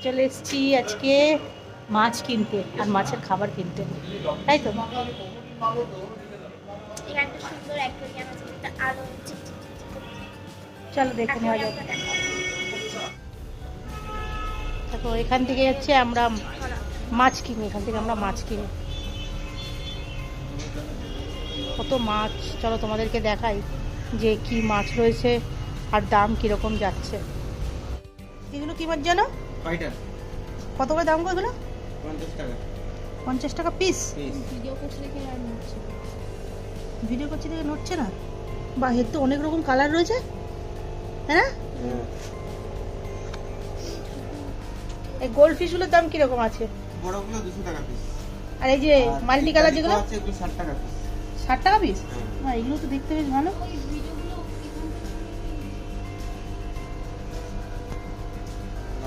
চলে এসেছি আজকে মাছ কিনতে আর মাছের খাবার কিনতে, তাই তো? এখানে একটা সুন্দর অ্যাকোয়ারিয়াম আছে, যেটা আলো ঝিকঝিক করছে। চলো দেখে নেওয়া যাক। দেখো এখান থেকে হচ্ছে আমরা মাছ কিনি, এখান থেকে আমরা মাছ কিনি। কত মাছ, চলো তোমাদেরকে দেখাই যে কি মাছ রয়েছে আর দাম কিরকম যাচ্ছে। এগুলো কি মাছ জানো? ফাইটার কত করে দাম গো এগুলো? 50 টাকা 50 টাকা পিস। ভিডিও করছে দেখে আর নিচ্ছে। ভিডিও করছি দেখে নড়ছে না? বা এর তো অনেক রকম কালার রয়েছে, তাই না? এই গোল্ড ফিশগুলোর দাম কিরকম আছে? বড়গুলো 200 টাকা পিস। আর এই যে মাল্টি কালার যেগুলো? আছে 60 টাকা পিস। 60 টাকা পিস? হ্যাঁ। না এগুলো তো দেখতে বেশ ভালো।